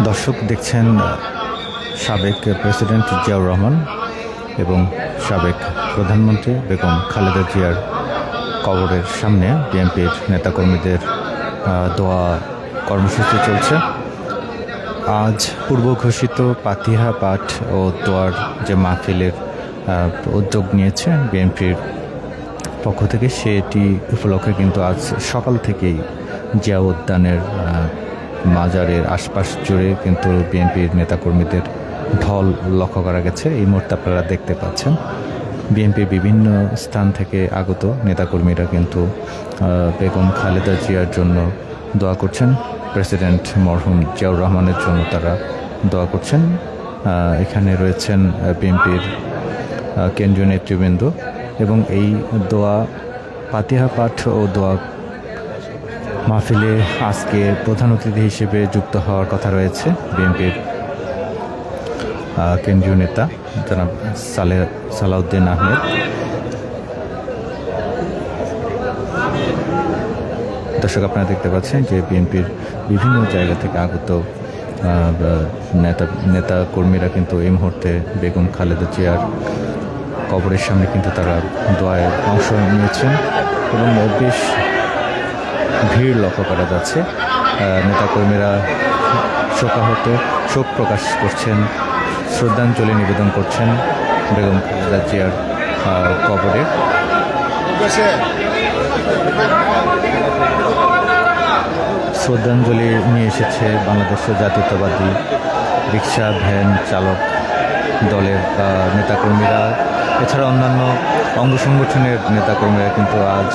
দর্শক দেখছেন সাবেক প্রেসিডেন্ট জিয়াউর রহমান এবং সাবেক প্রধানমন্ত্রী বেগম খালেদা জিয়ার কবরের সামনে বিএনপির নেতাকর্মীদের দোয়া কর্মসূচি চলছে। আজ পূর্ব ঘোষিত পাতিহা পাঠ ও দোয়ার যে মাহফিলের উদ্যোগ নিয়েছে বিএনপির পক্ষ থেকে, সেটি উপলক্ষে কিন্তু আজ সকাল থেকেই জিয়া উদ্যানের মাজারের আশপাশ জুড়ে কিন্তু বিএনপির নেতাকর্মীদের ঢল লক্ষ্য করা গেছে। এই মুহূর্তে আপনারা দেখতে পাচ্ছেন বিএনপির বিভিন্ন স্থান থেকে আগত নেতাকর্মীরা কিন্তু বেগম খালেদা জিয়ার জন্য দোয়া করছেন। প্রেসিডেন্ট মরহুম জিয়াউর রহমানের জন্য তারা দোয়া করছেন। এখানে রয়েছেন বিএনপির কেন্দ্রীয় নেতৃবৃন্দ এবং এই দোয়া পাতিহা পাঠ ও দোয়া মাহফিলে আজকে প্রধান অতিথি হিসেবে যুক্ত হওয়ার কথা রয়েছে বিএনপির কেন্দ্রীয় নেতা জনাব সালাউদ্দিন আহমেদ। দর্শক আপনারা দেখতে পাচ্ছেন যে বিএনপির বিভিন্ন জায়গা থেকে আগত নেতা কর্মীরা কিন্তু এই মুহূর্তে বেগম খালেদা জিয়ার কবরের সামনে কিন্তু তারা দোয়ায় অংশ নিয়েছেন এবং বেশ ভিড় লক্ষ্য করা যাচ্ছে। নেতাকর্মীরা শোকাহত শোক প্রকাশ করছেন, শ্রদ্ধাঞ্জলি নিবেদন করছেন বেগম খালেদা জিয়ার কবরে। শ্রদ্ধাঞ্জলি নিয়ে এসেছে বাংলাদেশের জাতীয়তাবাদী রিক্সা ভ্যান চালক দলের নেতাকর্মীরা, এছাড়া অন্যান্য অঙ্গ সংগঠনের নেতাকর্মীরা কিন্তু আজ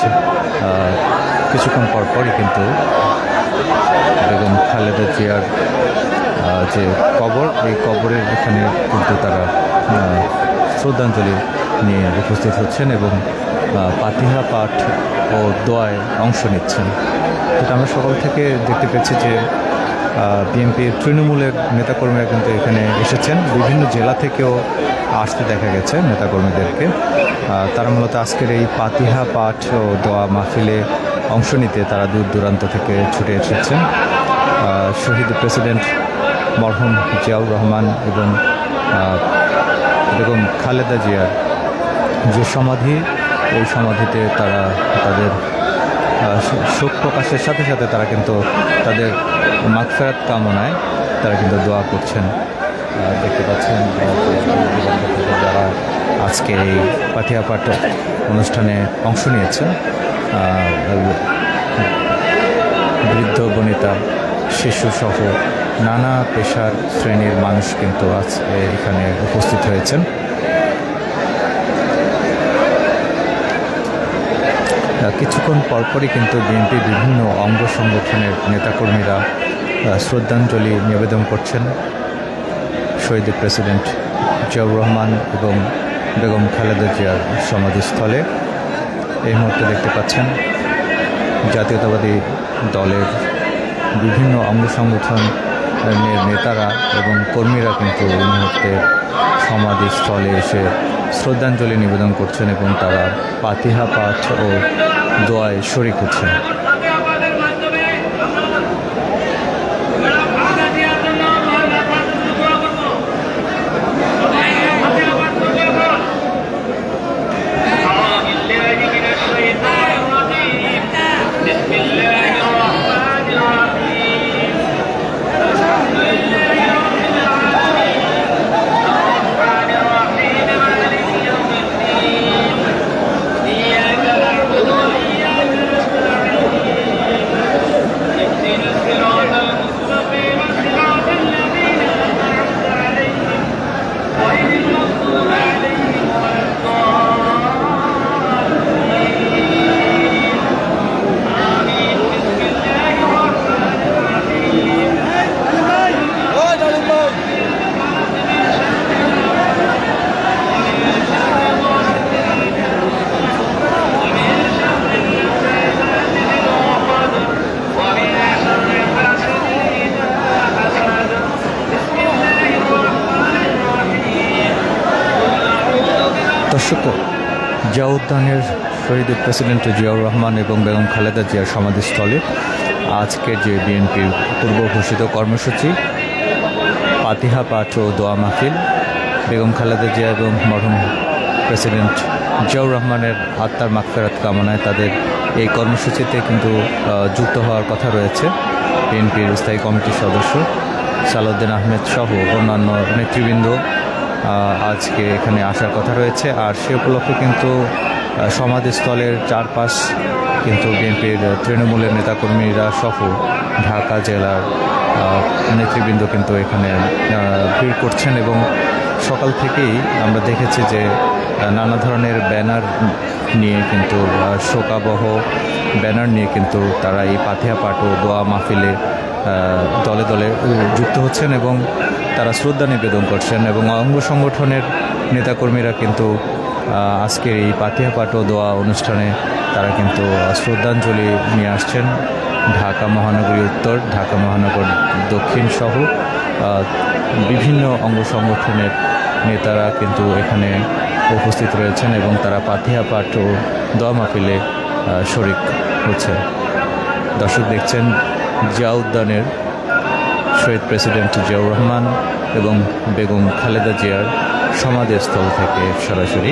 কিছুক্ষণ পরপরই কিন্তু বেগম খালেদা জিয়ার যে কবর, এই কবরের এখানে কিন্তু তারা শ্রদ্ধাঞ্জলি নিয়ে উপস্থিত হচ্ছেন এবং পাতিহা পাঠ ও দোয়ায় অংশ নিচ্ছেন। এটা আমরা সকাল থেকে দেখতে পেয়েছি যে বিএনপির তৃণমূলের নেতাকর্মীরা কিন্তু এখানে এসেছেন, বিভিন্ন জেলা থেকেও আসতে দেখা গেছে নেতাকর্মীদেরকে। তারা মূলত আজকের এই পাতিহা পাঠ ও দোয়া মাহফিলে অংশ নিতে তারা দূর দূরান্ত থেকে ছুটে এসেছেন। শহীদ প্রেসিডেন্ট মরহুম জিয়াউর রহমান এবং বেগম খালেদা জিয়ার যে সমাধি, এই সমাধিতে তারা তাদের শোক প্রকাশের সাথে সাথে তারা কিন্তু তাদের মাগফিরাত কামনায় তারা কিন্তু দোয়া করছেন। দেখতে পাচ্ছেন যারা আজকে এই পাতিহা পাঠ অনুষ্ঠানে অংশ নিয়েছেন, বৃদ্ধ বনিতা শিশুসহ নানা পেশার শ্রেণীর মানুষ কিন্তু আজ এখানে উপস্থিত হয়েছেন। কিছুক্ষণ পরপরই কিন্তু বিএনপির বিভিন্ন অঙ্গ সংগঠনের নেতাকর্মীরা শ্রদ্ধাঞ্জলি নিবেদন করছেন শহীদ প্রেসিডেন্ট জিয়াউর রহমান এবং বেগম খালেদা জিয়ার সমাধিস্থলে। এই মুহূর্তে দেখতে পাচ্ছেন জাতীয়তাবাদী দলের বিভিন্ন অঙ্গ সংগঠনের নেতারা এবং কর্মীরা কিন্তু এই মুহূর্তে সমাধিস্থলে এসে শ্রদ্ধাঞ্জলি নিবেদন করছেন এবং তারা পাতিহা পাঠ ও দোয়ায় শরীক হচ্ছেন। দর্শক, জিয়া উদ্যানের শহীদ প্রেসিডেন্ট জিয়াউর রহমান এবং বেগম খালেদা জিয়ার সমাধিস্থলে আজকের যে বিএনপির পূর্ব ঘোষিত কর্মসূচি, পাতিহা পাঠ ও দোয়া মাহফিল বেগম খালেদা জিয়া এবং মরহুম প্রেসিডেন্ট জিয়াউর রহমানের আত্মার মাগফিরাত কামনায় তাদের এই কর্মসূচিতে কিন্তু যুক্ত হওয়ার কথা রয়েছে বিএনপির স্থায়ী কমিটির সদস্য সালাউদ্দিন আহমেদ সহ অন্যান্য নেতৃবৃন্দ আজকে এখানে আসার কথা রয়েছে। আর সে উপলক্ষে কিন্তু সমাধিস্থলের চারপাশ কিন্তু বিএনপির তৃণমূলের নেতাকর্মীরা সহ ঢাকা জেলার নেতৃবৃন্দ কিন্তু এখানে ভিড় করছেন এবং সকাল থেকেই আমরা দেখেছি যে নানা ধরনের ব্যানার নিয়ে কিন্তু শোকাবহ ব্যানার নিয়ে কিন্তু তারা এই পাতিহা পাঠ ও দোয়া মাহফিলে দলে দলে যুক্ত হচ্ছেন এবং তারা শ্রদ্ধা নিবেদন করছেন এবং অঙ্গ সংগঠনের নেতাকর্মীরা কিন্তু আজকের এই পাতিহা পাঠ ও দোয়া অনুষ্ঠানে তারা কিন্তু শ্রদ্ধাঞ্জলি নিয়ে আসছেন। ঢাকা মহানগরী উত্তর, ঢাকা মহানগর দক্ষিণ সহ বিভিন্ন অঙ্গ সংগঠনের নেতারা কিন্তু এখানে উপস্থিত রয়েছেন এবং তারা পাতিহা পাঠ ও দোয়া মাহফিলে শরিক হচ্ছেন। দর্শক দেখছেন জিয়া উদ্যানের শহীদ প্রেসিডেন্ট জিয়াউর রহমান এবং বেগম খালেদা জিয়ার সমাধিস্থল থেকে সরাসরি।